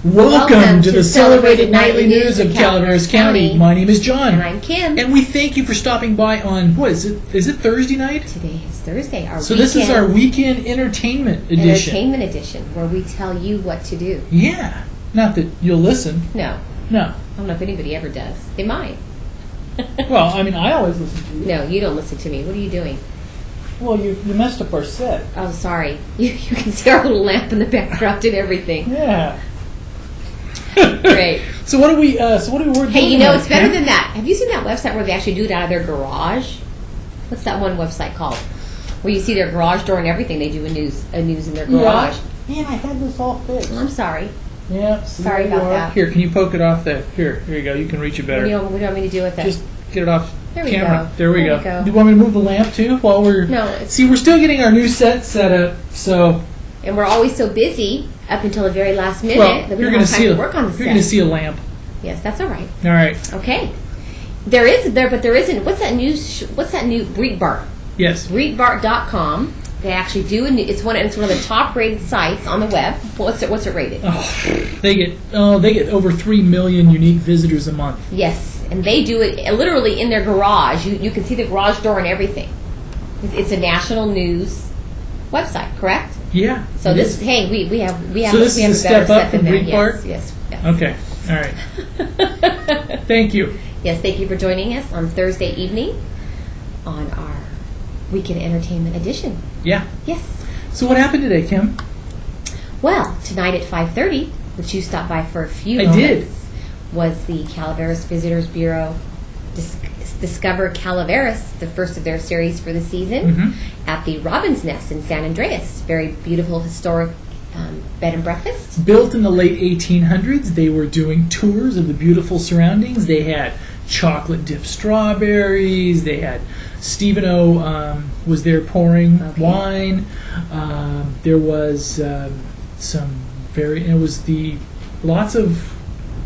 Welcome to the celebrated nightly news of Calaveras County. My name is John. And I'm Kim. And we thank you for stopping by on, what is it? Is it Thursday night? Today is Thursday. So this is our weekend entertainment edition. Entertainment edition, where we tell you what to do. Yeah. Not that you'll listen. No. No. I don't know if anybody ever does. They might. Well, I mean, I always listen to you. No, you don't listen to me. What are you doing? Well, you messed up our set. Oh, sorry. You can see our little lamp in the background and everything. Yeah. Great. So what do we work? Hey, you know, it's better than that. Have you seen that website where they actually do it out of their garage? What's that one website called? Where you see their garage door and everything. They do a news in their garage. Yeah. Man, I had this all fixed. I'm sorry. Yeah. Sorry about that. Here, can you poke it off the? Here you go. You can reach it better. What do you want me to do with it? Just get it off There we camera. go. There we There go. we go. Do you want me to move the lamp too while we're? No. See, we're still getting our new set up. So. And we're always so busy up until the very last minute Well, that we you're don't going have time to work on the set. You're going to see a lamp. Yes, that's all right. All right. Okay. There isn't. What's that new Breitbart? Yes. Breitbart.com. They actually do it's one of the top rated sites on the web. What's it rated? Oh, they get over 3 million unique visitors a month. Yes, and they do it literally in their garage. You can see the garage door and everything. It's a national news website, correct? Yeah. So we have So this is a step up from Breitbart? Yes. Okay. All right. Thank you. Yes, thank you for joining us on Thursday evening on our Weekend Entertainment Edition. Yeah. Yes. So what happened today, Kim? Well, tonight at 5:30, which you stopped by for a few I moments, did. was the Calaveras Visitors Bureau Discover Calaveras, the first of their series for the season, at the Robin's Nest in San Andreas. Very beautiful, historic bed and breakfast. Built in the late 1800s, they were doing tours of the beautiful surroundings. They had chocolate dipped strawberries. They had Stephen O. Was there pouring wine. There was lots of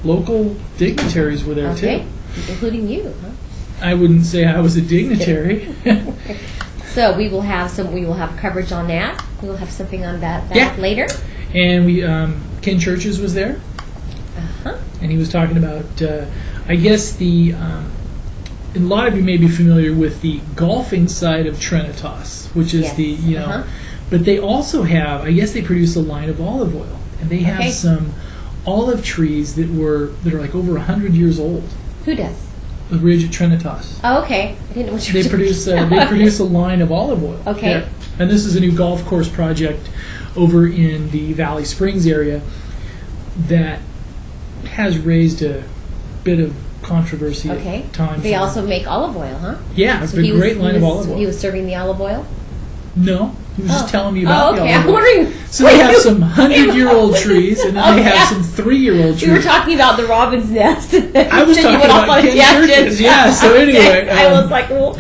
local dignitaries were there too, including you. Huh? I wouldn't say I was a dignitary. So we will have coverage on that. We will have something on that later. And Ken Churches was there, and he was talking about. I guess a lot of you may be familiar with the golfing side of Trinitas, which is but they also have. I guess they produce a line of olive oil, and they have some olive trees that are like over 100 years old. Who does? The Ridge at Trinitas. Oh, okay. I didn't know what you were They produce a line of olive oil. Okay. Yeah. And this is a new golf course project over in the Valley Springs area that has raised a bit of controversy at times. They also make olive oil, huh? Yeah, it's a great line of olive oil. He was serving the olive oil? No, he was just telling me about the olive oil. I'm wondering. So they have some 100-year-old trees, and then they have some 3-year-old trees. You were talking about the Robin's Nest. I was talking about Ken Churches. Yeah, so anyway. I was like, well,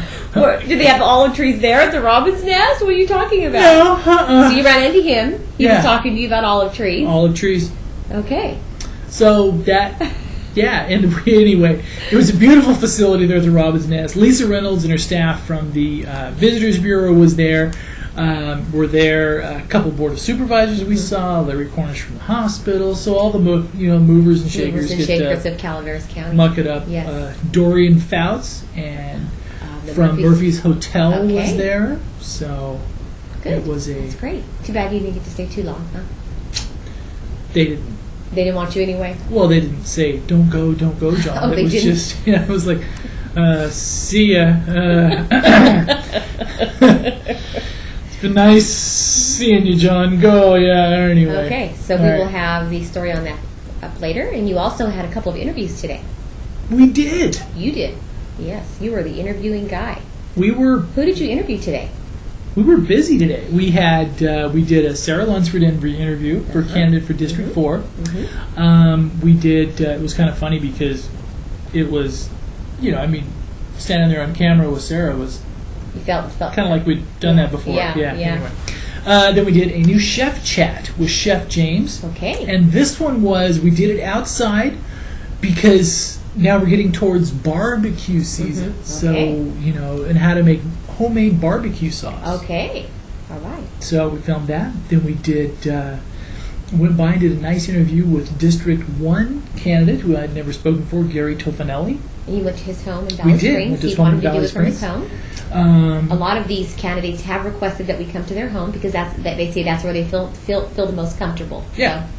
do they have olive trees there at the Robin's Nest? What are you talking about? No, So you ran into him. He was talking to you about olive trees. Olive trees. Okay. So that... Yeah, and anyway, it was a beautiful facility there at the Robin's Nest. Lisa Reynolds and her staff from the Visitors Bureau was there. Were there a couple board of supervisors we saw, Larry Cornish from the hospital. So all the movers and shakers of Calaveras County muck it up. Yes. Dorian Fouts and from Murphy's Hotel was there. So good. It was That's great. Too bad you didn't get to stay too long, huh? They didn't. They didn't want you anyway? Well, they didn't say, don't go, John. It was just, it was like, see ya. It's been nice seeing you, John. Go, anyway. Okay, so we will have the story on that up later. And you also had a couple of interviews today. We did. You did. Yes, you were the interviewing guy. Who did you interview today? We were busy today. We did a Sarah Lunsford interview for candidate for District 4. We did. It was kind of funny because it was, standing there on camera with Sarah was. You felt kind of like we'd done that before. Anyway. Then we did a new chef chat with Chef James. Okay. And this one we did it outside because now we're getting towards barbecue season. So and how to make homemade barbecue sauce. Okay. All right. So we filmed that. Then we did went by and did a nice interview with District 1 candidate who I'd never spoken before, Gary Tofanelli. And you went to his home in Valley Springs. He wanted to do it from his home. A lot of these candidates have requested that we come to their home because they say that's where they feel the most comfortable. Yeah. So,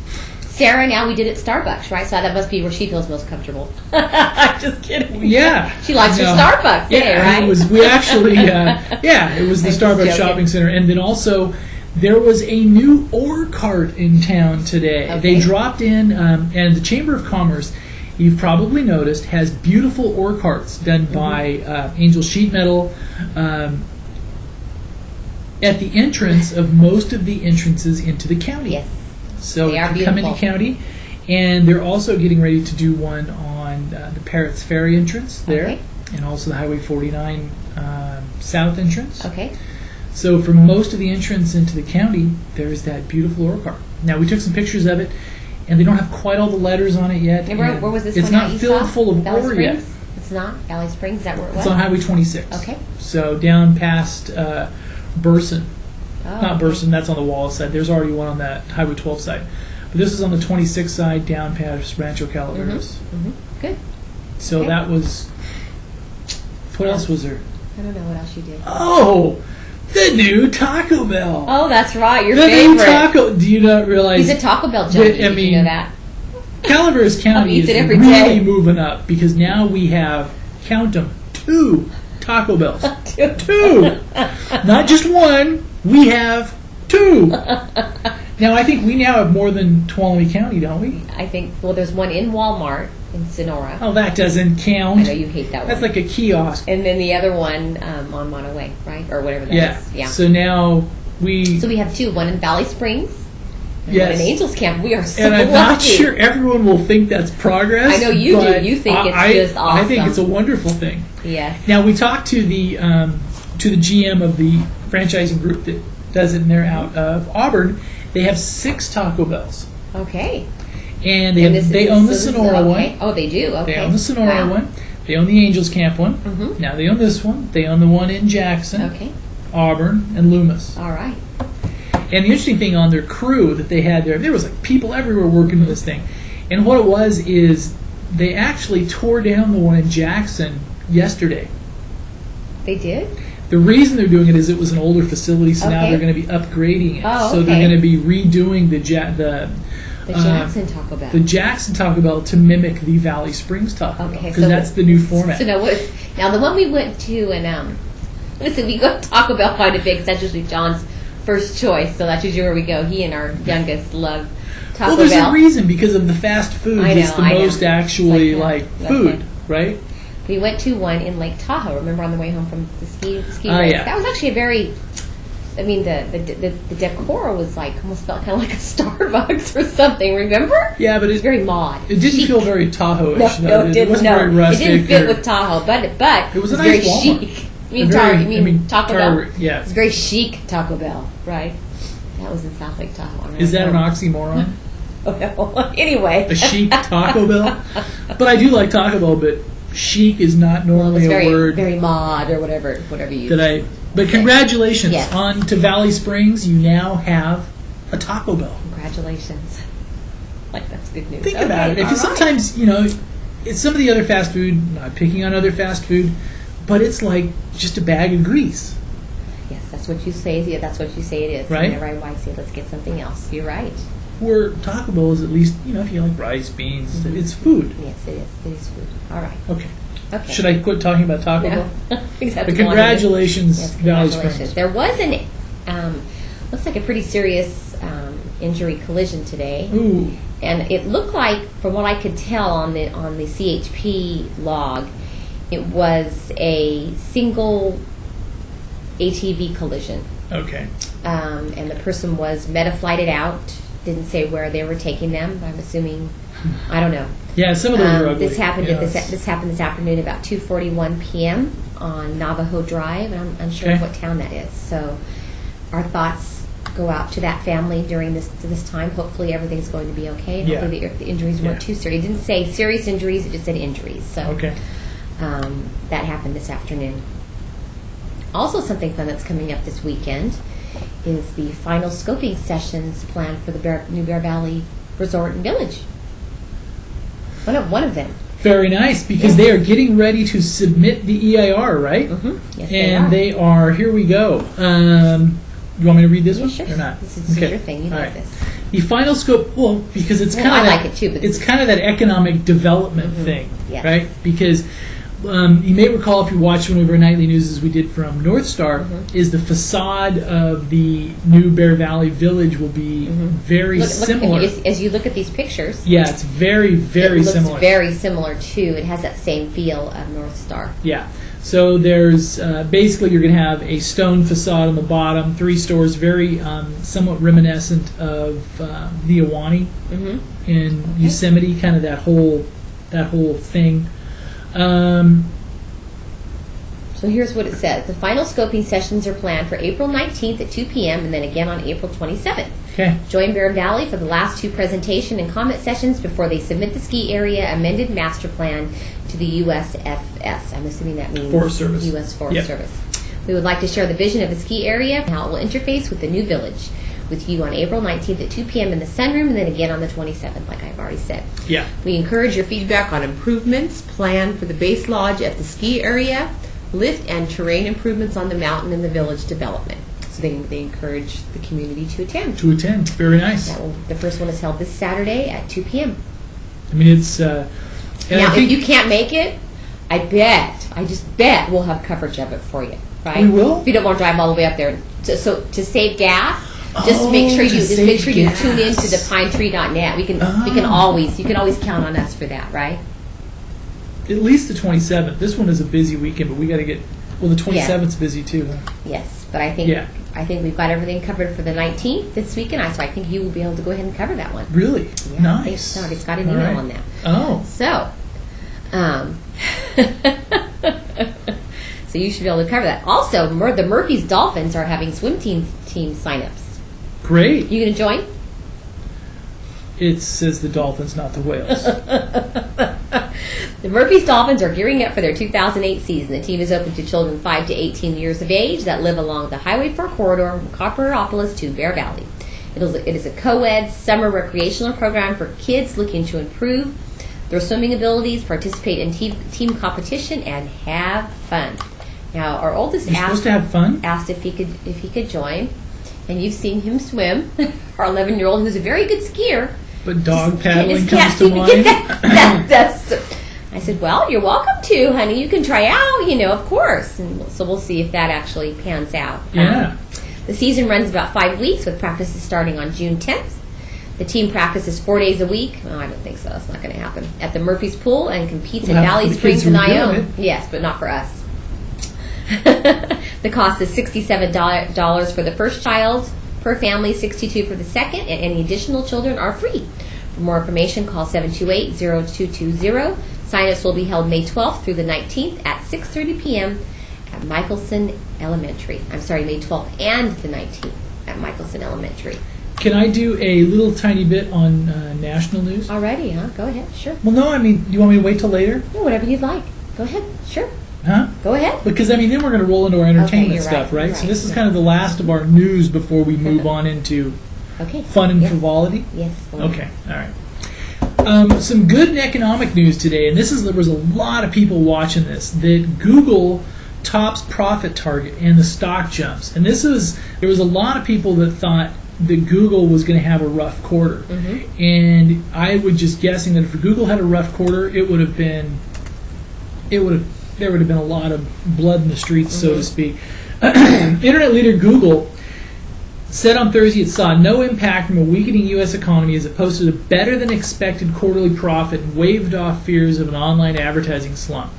Sarah, now we did it at Starbucks, right? So that must be where she feels most comfortable. I'm just kidding. Yeah. She likes her Starbucks today, right? It was, we actually, it was the Starbucks shopping center. And then also, there was a new ore cart in town today. Okay. They dropped in, and the Chamber of Commerce, you've probably noticed, has beautiful ore carts done by Angel Sheet Metal at the entrance of most of the entrances into the county. Yes. So they are to come into county, and they're also getting ready to do one on the Parrots Ferry entrance there, and also the Highway 49 south entrance. Okay. So for most of the entrance into the county, there's that beautiful ore cart. Now we took some pictures of it, and they don't have quite all the letters on it yet. Where was this it's one not that you filled saw? full of Valley ore Springs? yet. It's not Valley Springs. Is that where it was? It's on Highway 26. Okay. So down past Burson. Oh, Not Burson, that's on the Wallace side. There's already one on that Highway 12 side. But this is on the 26 side, down past Rancho Calaveras. Good. So that was... What else was there? I don't know what else you did. Oh! The new Taco Bell! Oh, that's right, your the favorite. New Taco... Do you not realize... He's a Taco Bell junkie, did you know that? Calaveras County is really moving up because now we have, count them, 2 Taco Bells. 2! Not just one, we have 2! Now, I think we now have more than Tuolumne County, don't we? I think, well, there's one in Walmart in Sonora. Oh, that doesn't count. I know you hate that one. That's like a kiosk. And then the other one on Monterey, right? Or whatever that is. Yeah. So now we... So we have 2, one in Valley Springs and yes. one in Angels Camp. We are so and I'm lucky. not sure everyone will think that's progress. I know you do. You think it's just awesome. I think it's a wonderful thing. Yes. Now, we talked to the GM of the franchising group that does it, and they're out of Auburn. They have 6 Taco Bells. Okay. And they own the Sonora one. Oh, they do? Okay. They own the Sonora one. They own the Angels Camp one. Mm-hmm. Now they own this one. They own the one in Jackson, Auburn, and Loomis. All right. And the interesting thing on their crew that they had there was like people everywhere working on this thing. And what it was is they actually tore down the one in Jackson yesterday. They did? The reason they're doing it is it was an older facility, so now they're going to be upgrading it. Oh, so they're going to be redoing the Jackson Taco Bell. The Jackson Taco Bell to mimic the Valley Springs Taco Bell, because that's the new format. So now the one we went to, and listen, we go to Taco Bell quite a bit because that's usually John's first choice. So that's usually where we go. He and our youngest love Taco Bell. Well, there's a reason because of the fast food. It's the most actually food, right? We went to one in Lake Tahoe. Remember on the way home from the ski race? Yeah. That was actually a very. I mean, the decor was like almost felt kind of like a Starbucks or something. Remember? Yeah, but it was very mod. It didn't feel very Tahoe-ish. No, it didn't. Wasn't very rustic. It didn't fit with Tahoe, but it was nice very chic. You mean Taco Bell? Yeah. It's very chic Taco Bell, right? That was in South Lake Tahoe. Is that an oxymoron? Oh, no. Anyway, a chic Taco Bell. But I do like Taco Bell, but chic is not normally a word. Very mod or whatever you. But congratulations on to Valley Springs. You now have a Taco Bell. Congratulations. Like, that's good news. Think about it. If sometimes, it's some of the other fast food, not picking on other fast food, but it's like just a bag of grease. Yes, that's what you say. Yeah, that's what you say it is. Right? Whenever I want to say, let's get something else. You're right. Where Taco Bell is at least, if you like rice, beans, it's food. Yes, it is. It is food. All right. Okay. Should I quit talking about Taco Bell? Exactly. But congratulations, Valley Springs. There was looks like a pretty serious injury collision today. Ooh. And it looked like, from what I could tell on the CHP log, it was a single ATV collision. Okay. And the person was meta-flighted out. Didn't say where they were taking them. I'm assuming, I don't know. Yeah, some of those are ugly. This happened this afternoon about 2:41 p.m. on Navajo Drive, and I'm unsure of what town that is. So our thoughts go out to that family during this time. Hopefully everything's going to be okay. And hopefully the injuries weren't too serious. It didn't say serious injuries, it just said injuries. So that happened this afternoon. Also something fun that's coming up this weekend is the final scoping sessions planned for the new Bear Valley Resort and Village. One of them. Very nice, because they are getting ready to submit the EIR, right? Mm-hmm. Yes, and they are. Here we go. You want me to read this one? Sure. Or not? This is your thing. You like this. The final scope, well, because it's kind of I like it too. But it's kind of that economic development thing, yes. right? Because you may recall, if you watched one of our nightly news as we did from North Star, is the facade of the new Bear Valley Village will be very similar. As you look at these pictures. Yeah, it's very, very similar. It looks very similar too. It has that same feel of North Star. Yeah. So there's basically, you're going to have a stone facade on the bottom, 3 stores, very somewhat reminiscent of the Ahwahnee in Yosemite, kind of that whole thing. So here's what it says. The final scoping sessions are planned for April 19th at 2 p.m. and then again on April 27th. Okay. Join Bear Valley for the last 2 presentation and comment sessions before they submit the ski area amended master plan to the USFS. I'm assuming that means Forest Service. U.S. Forest Service. We would like to share the vision of the ski area and how it will interface with the new village with you on April 19th at 2 p.m. in the sunroom and then again on the 27th, like I've already said. Yeah. We encourage your feedback on improvements planned for the base lodge at the ski area, lift and terrain improvements on the mountain and the village development. So they encourage the community to attend. Very nice. The first one is held this Saturday at 2 p.m. I mean, it's... now, if you can't make it, I just bet we'll have coverage of it for you, right? We will? If you don't want to drive all the way up there. So to save gas, make sure you tune in to the pinetree.net. You can always count on us for that, right? At least the 27th. This one is a busy weekend, but we got to get... Well, the 27th's busy too. Huh? Yes, but I think we've got everything covered for the 19th this weekend, so I think you will be able to go ahead and cover that one. Really? Yeah, nice. I think so. I just got an email on that. Oh. So, so you should be able to cover that. Also, the Murphy's Dolphins are having swim team signups. Great. You going to join? It says the Dolphins, not the Whales. The Murphy's Dolphins are gearing up for their 2008 season. The team is open to children 5 to 18 years of age that live along the Highway 4 corridor from Copperopolis to Bear Valley. It is a co-ed summer recreational program for kids looking to improve their swimming abilities, participate in team competition, and have fun. Now, our oldest supposed to have fun? Asked if he could join, and you've seen him swim. Our 11-year-old, who's a very good skier. But dog paddling comes to mind. I said, well, you're welcome to, honey. You can try out, of course. And so we'll see if that actually pans out. Yeah. The season runs about 5 weeks, with practices starting on June 10th. The team practices 4 days a week. Oh, I don't think so. That's not going to happen. At the Murphy's Pool and competes in Valley Springs and Ione. Yes, but not for us. The cost is $67 for the first child per family, $62 for the second, and any additional children are free. For more information, call 728-0220. Sign-ups will be held May 12th through the 19th at 6:30 p.m. at Michelson Elementary. I'm sorry, May 12th and the 19th at Michelson Elementary. Can I do a little tiny bit on national news? Already, huh? Go ahead. Sure. Well, no, I mean, you want me to wait till later? No, whatever you'd like. Go ahead. Sure. Huh? Go ahead. Because, then we're going to roll into our entertainment stuff, right? So this is kind of the last of our news before we move on into fun and frivolity? Yes. Okay. All right. Some good economic news today, and there was a lot of people watching this, that Google tops profit target and the stock jumps. And there was a lot of people that thought that Google was going to have a rough quarter. And I was just guessing that if Google had a rough quarter, there would have been a lot of blood in the streets, so to speak. Internet leader Google said on Thursday it saw no impact from a weakening U.S. economy as it posted a better-than-expected quarterly profit and waved off fears of an online advertising slump.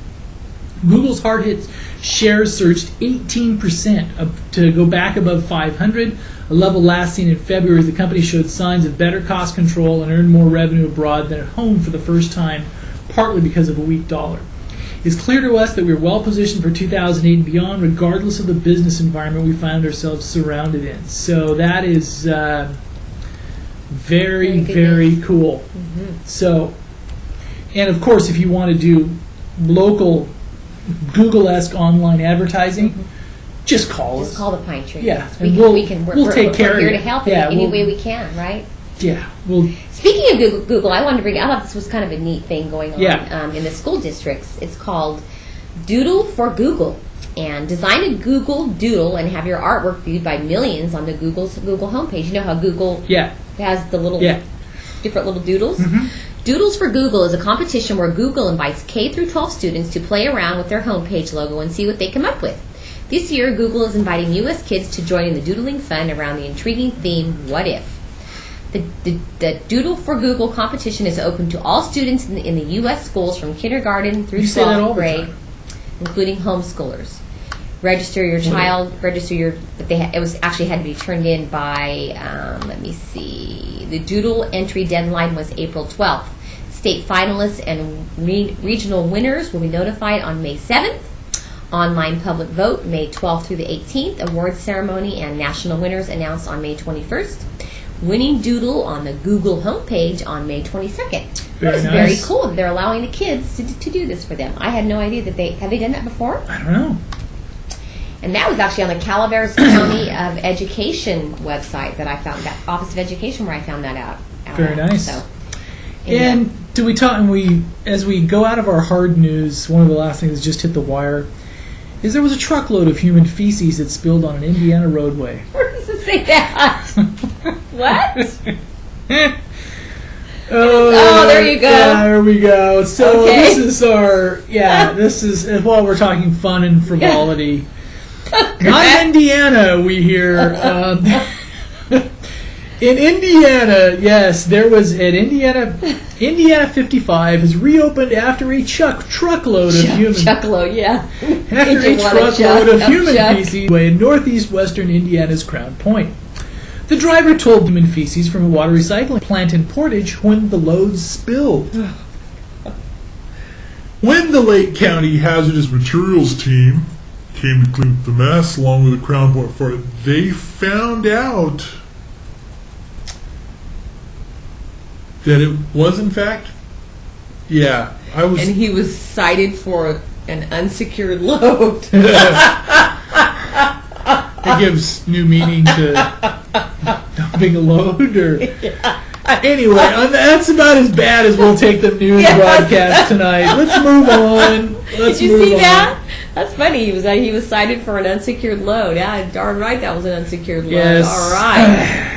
Google's hard-hit shares surged 18% to go back above 500, a level last seen in February as the company showed signs of better cost control and earned more revenue abroad than at home for the first time, partly because of a weak dollar. It's clear to us that we're well positioned for 2008 and beyond, regardless of the business environment we find ourselves surrounded in. So that is very, very cool. So, and of course, if you want to do local Google-esque online advertising, Just call us. Just call the Pine Tree. Yeah, Yes. and we'll take care of it. We're here to help in any way we can, right? Yeah. Speaking of Google, I thought this was kind of a neat thing going on in the school districts. It's called Doodle for Google. And design a Google Doodle and have your artwork viewed by millions on the Google homepage. You know how Google has the little different little doodles? Mm-hmm. Doodles for Google is a competition where Google invites K through 12 students to play around with their homepage logo and see what they come up with. This year, Google is inviting U.S. kids to join in the doodling fun around the intriguing theme, What If? The Doodle for Google competition is open to all students in the U.S. schools from kindergarten through 12th grade, including homeschoolers. Register your child. But it was actually had to be turned in by. Let me see. The Doodle entry deadline was April 12th. State finalists and regional winners will be notified on May 7th. Online public vote May 12th through the 18th. Awards ceremony and national winners announced on May 21st. Winning Doodle on the Google homepage on May 22nd. It's very cool that they're allowing the kids to do this for them. I had no idea that have they done that before? I don't know. And that was actually on the Calaveras County of Education website that I found, that Office of Education, where I found that out. Very nice. So, and do we talk? And as we go out of our hard news, one of the last things that just hit the wire is there was a truckload of human feces that spilled on an Indiana roadway. Where does it say that? What? Oh, there you go. There we go. So okay. this is while we're talking fun and frivolity. Not in Indiana, we hear. In Indiana, yes, there was an Indiana 55 has reopened after a truckload of human feces in northeast western Indiana's Crown Point. The driver told human feces from a water recycling plant in Portage when the loads spilled. When the Lake County Hazardous Materials team came to clean up the mess along with the Crown Point for it, they found out that it was in fact, and he was cited for an unsecured load. It gives new meaning to dumping a load, or anyway. That's about as bad as we'll take the news broadcast tonight. Let's move on. Did you see that? That's funny. He was cited for an unsecured load. Yeah, darn right, that was an unsecured load. Yes. All right.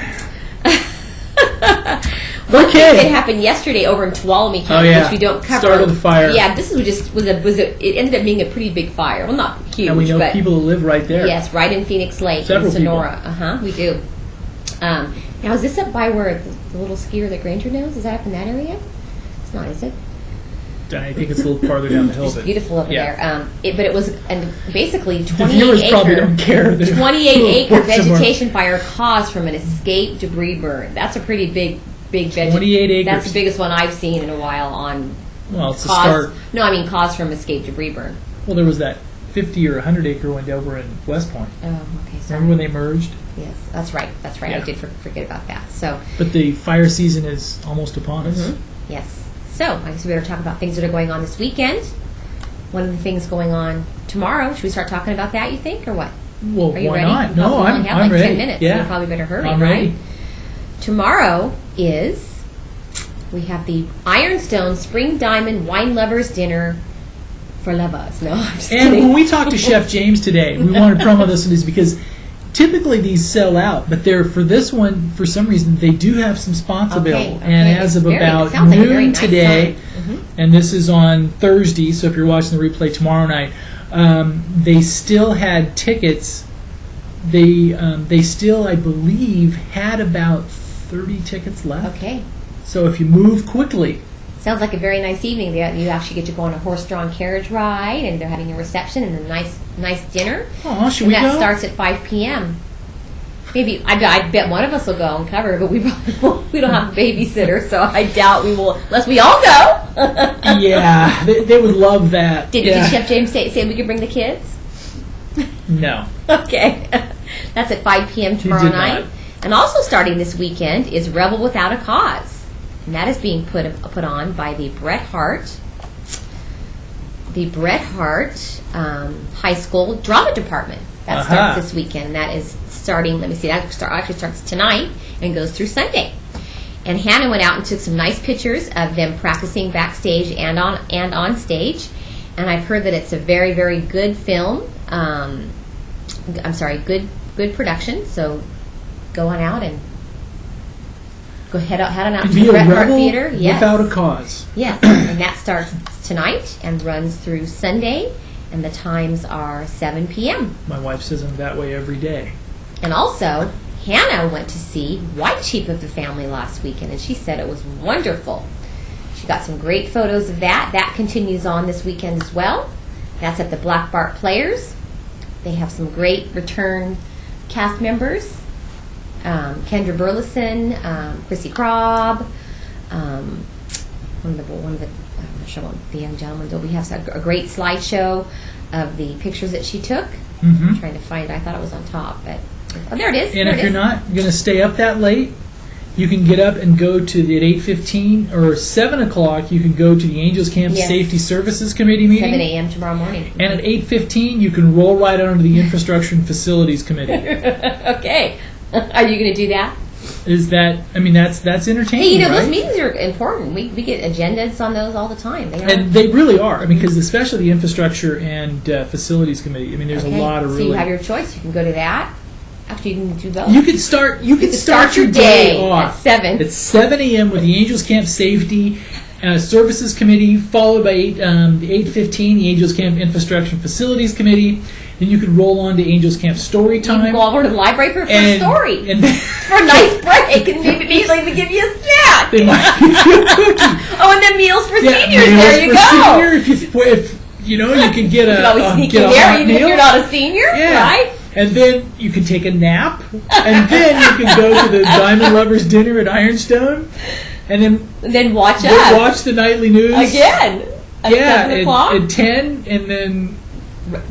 Okay. It happened yesterday over in Tuolumne County, which we don't cover. Start of the fire. Yeah, this it ended up being a pretty big fire. Well, not huge, and we know but people who live right there. Yes, right in Phoenix Lake in Sonora. We do. Now, is this up by where the little skier that Granger knows? Is that up in that area? It's not, is it? I think it's a little farther down the hill. It's beautiful over there. But it was basically 28 probably don't care. 28-acre vegetation fire caused from an escaped debris burn. That's a pretty big 28 acres. That's the biggest one I've seen in a while on. Well, it's a start. No, I mean caused from escaped debris burn. Well, there was that 50 or 100 acre one over in West Point. Oh, okay. Sorry. Remember when they merged? Yes, that's right. Yeah. I did forget about that. But the fire season is almost upon us. Mm-hmm. Yes. So I guess we better talk about things that are going on this weekend. One of the things going on tomorrow. Should we start talking about that? You think, or what? Well, are you why ready? not? No, I'm have like ready. 10 minutes. Yeah. So you probably better hurry. I'm ready. Right? Tomorrow we have the Ironstone Spring Diamond Wine Lovers Dinner for lovers. No, I'm just and kidding. when we talked to Chef James today, we wanted to promo this one is because typically these sell out, but for this one, for some reason, they do have some spots available. Okay. And as of about noon today, and this is on Thursday, so if you're watching the replay tomorrow night, they still had tickets. They still, I believe, had about 30 tickets left. Okay. So if you move quickly. Sounds like a very nice evening. You actually get to go on a horse-drawn carriage ride, and they're having a reception and a nice dinner. Oh, should we go? And that starts at 5 p.m. Maybe I bet one of us will go and cover, but we probably won't. We don't have a babysitter, so I doubt we will, unless we all go. Yeah, they would love that. Did Chef James say we could bring the kids? No. Okay, that's at 5 p.m. tomorrow night. Not. And also starting this weekend is Rebel Without a Cause. And that is being put on by the Bret Hart the Bret Hart High School Drama Department. That starts this weekend. That is starting, let me see, that actually starts tonight and goes through Sunday. And Hannah went out and took some nice pictures of them practicing backstage and on stage. And I've heard that it's a very, very good film. Good production. So go on out and head on out to the Bret Hart Theater. Yes. Without a cause. Yeah, and that starts tonight and runs through Sunday, and the times are 7 p.m. My wife says I'm that way every day. And also, Hannah went to see White Sheep of the Family last weekend, and she said it was wonderful. She got some great photos of that. That continues on this weekend as well. That's at the Black Bart Players. They have some great return cast members. Kendra Burleson, Chrissy Krob, one of the the young gentlemen. We have a great slideshow of the pictures that she took. I'm trying to find it. I thought it was on top, but there it is. And if you're not going to stay up that late, you can get up and go to the at 8:15 or 7 o'clock. You can go to the Angels Camp Safety Services Committee meeting. 7 a.m. tomorrow morning. And at 8:15, you can roll right onto the Infrastructure and Facilities Committee. Okay. Are you going to do that? That's entertaining. Hey, right? Those meetings are important. We get agendas on those all the time. And they really are. Because especially the Infrastructure and Facilities Committee. There's a lot of really. So you have your choice. You can go to that. Actually, you can do both. You could start your day off at 7. At 7 a.m. with the Angels Camp Safety Services Committee, followed by 8:15 the Angels Camp Infrastructure and Facilities Committee. Then you could roll on to Angels Camp Story Time. You can go over to the library for a story. And for a nice break. And maybe even give you a snack. They might give you a cookie. Oh, and then meals for seniors. Meals there you for go. Senior, if you can get you can always sneak in there, even if you're not a senior, right? And then you can take a nap, and then you can go to the Diamond Lovers Dinner at Ironstone, and then watch the nightly news again. At 7 o'clock at 10, and then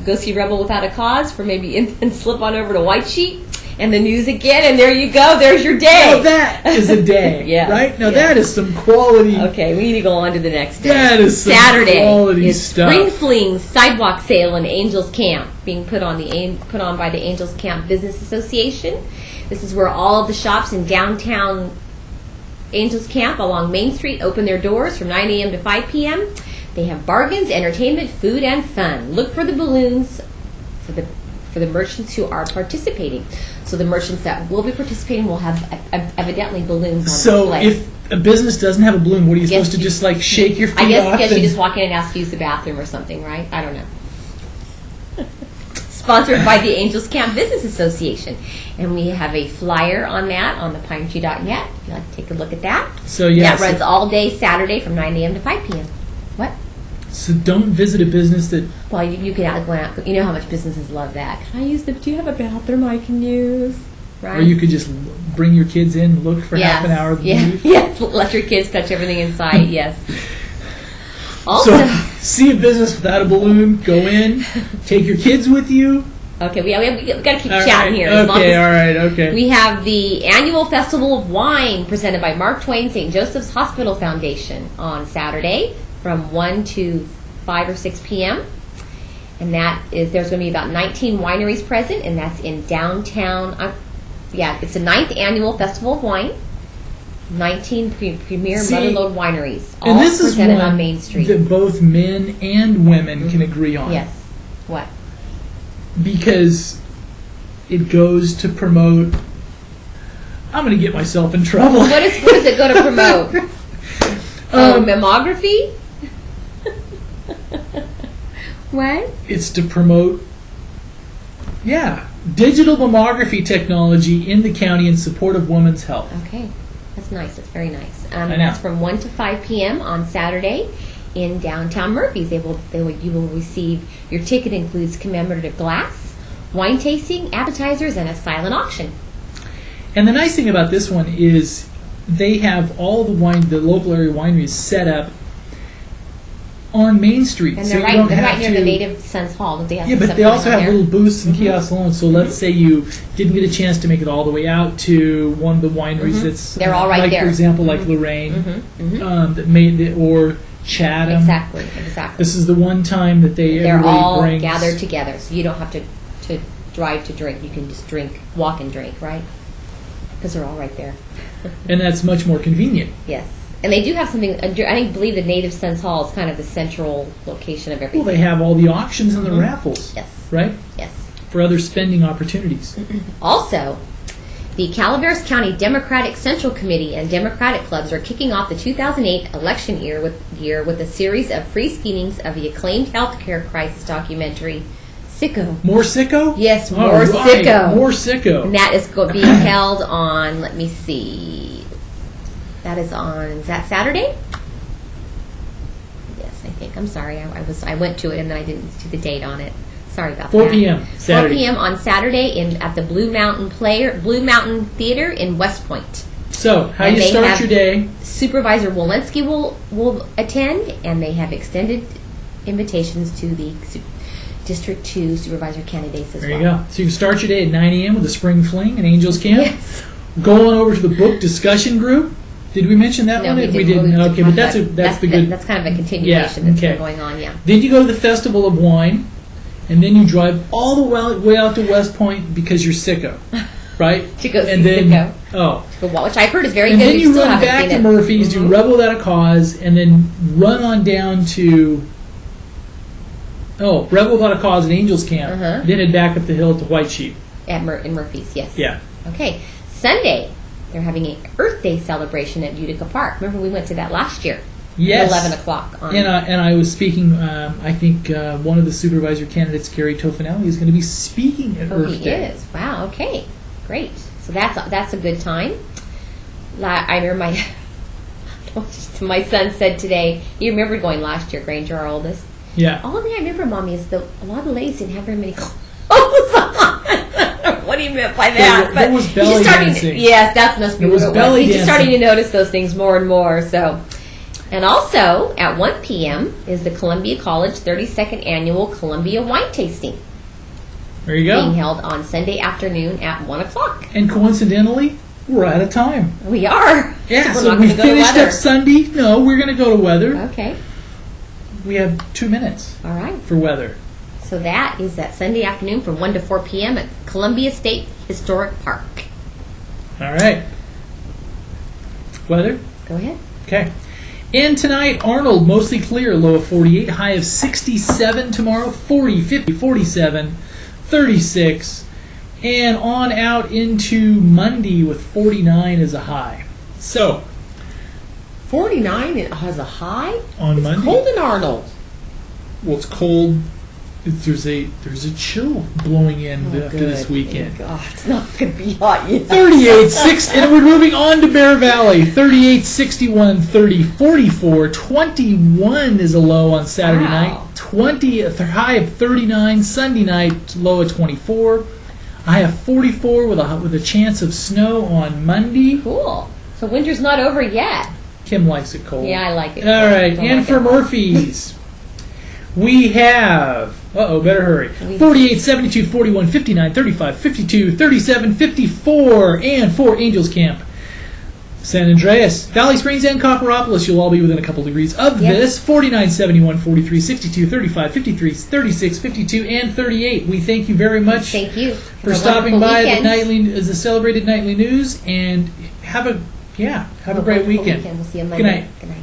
go see Rebel Without a Cause for maybe and slip on over to White Sheep and the news again, and there you go. There's your day. Oh, that is a day. Right now, that is some quality. Okay, we need to go on to the next day. That is some Saturday quality is stuff. Spring Fling Sidewalk Sale in Angels Camp, being put on by the Angels Camp Business Association. This is where all of the shops in downtown Angels Camp along Main Street open their doors from 9 a.m. to 5 p.m. They have bargains, entertainment, food, and fun. Look for the balloons for the merchants who are participating. So the merchants that will be participating will have evidently balloons on display. So if a business doesn't have a balloon, what are you supposed to just shake your feet off? I guess you just walk in and ask to use the bathroom or something, right? I don't know. Sponsored by the Angels Camp Business Association. And we have a flyer on that on the pinetree.net. If you'd like to take a look at that. So yes, that runs all day Saturday from 9 a.m. to 5 p.m. What? So don't visit a business that... Well, you can go out. You know how much businesses love that. Can I use do you have a bathroom I can use? Right? Or you could just bring your kids in, look for half an hour. Yes, let your kids touch everything inside, yes. Also, so, see a business without a balloon, go in, take your kids with you. Okay, we got to keep chatting here. Okay. We have the annual Festival of Wine presented by Mark Twain St. Joseph's Hospital Foundation on Saturday from 1 to 5 or 6 p.m. And there's going to be about 19 wineries present, and that's in downtown. It's the 9th annual Festival of Wine. 19 premier motherlode wineries, all and this presented is on Main Street. That both men and women can agree on. Yes. What? Because it goes to promote. I'm going to get myself in trouble. What does it go to promote? Mammography? What? It's to promote, digital mammography technology in the county in support of women's health. Okay. That's nice. That's very nice. And that's from 1 to 5 p.m. on Saturday in downtown Murphy's. You will receive, your ticket includes commemorative glass, wine tasting, appetizers, and a silent auction. And the nice thing about this one is they have all the local area wineries set up on Main Street. And they're right near the Native Sons Hall. Don't they have but they also have little booths and kiosks along. So let's say you didn't get a chance to make it all the way out to one of the wineries that's they're all right like there. For example, like Lorraine, that made it, or Chatham. Exactly. This is the one time that they're all brings, gathered together, so you don't have to drive to drink. You can just walk and drink, right? Because they're all right there. And that's much more convenient. Yes. And they do have something, believe the Native Sons Hall is kind of the central location of everything. Well, they have all the auctions and the raffles. Yes. Right? Yes. For other spending opportunities. Also, the Calaveras County Democratic Central Committee and Democratic clubs are kicking off the 2008 election year with a series of free screenings of the acclaimed healthcare crisis documentary, Sicko. More Sicko? Yes, more Sicko. More Sicko. And that is being held on, let me see, is that Saturday? Yes, I think. I'm sorry. I went to it and then I didn't see the date on it. Sorry about 4 that. 4 p.m. Saturday. 4 p.m. on Saturday at the Blue Mountain Theater in West Point. So, how you start your day? Supervisor Walensky will attend, and they have extended invitations to the District 2 supervisor candidates as well. There you go. So you can start your day at 9 a.m. with a spring fling and Angels Camp. Yes. Go on over to the book discussion group. Did we mention that one? We didn't. Okay, but that's the good. That's kind of a continuation that's been going on. Yeah. Then you go to the Festival of Wine, and then you drive all the way out to West Point because you're sicko, right? To go see Sicko. Oh. Which I've heard is very and good. And then you run back to Murphy's, do Rebel Without a Cause, and then run on down to Rebel Without a Cause and Angels Camp. Then head back up the hill to White Sheep. In Murphy's, yes. Yeah. Okay. Sunday, they're having an Earth Day celebration at Utica Park. Remember we went to that last year? Yes. At 11 o'clock. And I was speaking, I think one of the supervisor candidates, Gary Tofinelli, is going to be speaking at Earth Day. He is. Wow, okay. Great. So that's a good time. I remember my son said today, you remember going last year, Granger, our oldest? Yeah. All I remember, Mommy, is a lot of the ladies didn't have very many clothes on. What do you mean by that? There was belly dancing. Yes, that must be what it was. He's just starting to notice those things more and more. So, and also at 1 p.m. is the Columbia College 32nd Annual Columbia Wine Tasting. There you go. Being held on Sunday afternoon at 1 o'clock. And coincidentally, we're out of time. We are. Yeah, so we finished up Sunday. No, we're going to go to weather. Okay. We have 2 minutes. All right. For weather. So that is that Sunday afternoon from 1 to 4 p.m. at Columbia State Historic Park. All right. Weather? Go ahead. Okay. And tonight, Arnold, mostly clear, low of 48, high of 67 tomorrow, 40, 50, 47, 36, and on out into Monday with 49 as a high. So, 49 has a high? On Monday. It's cold in Arnold. Well, it's cold. There's a chill blowing in after this weekend. God, it's not going to be hot yet. 38, 6, and we're moving on to Bear Valley. 38, 61, 30, 44. 21 is a low on Saturday night. 20, a high of 39. Sunday night, low of 24. I have 44 with a chance of snow on Monday. Cool. So winter's not over yet. Kim likes it cold. Yeah, I like it. All right, and for Murphy's, we have, better hurry, 48, 72, 41, 59, 35, 52, 37, 54, and for Angels Camp, San Andreas, Valley Springs, and Copperopolis, you'll all be within a couple degrees of this, 49, 71, 43, 62, 35, 53, 36, 52, and 38. We thank you very much for stopping by the celebrated nightly news, and have a great weekend. We'll see you Monday. Good night. Good night.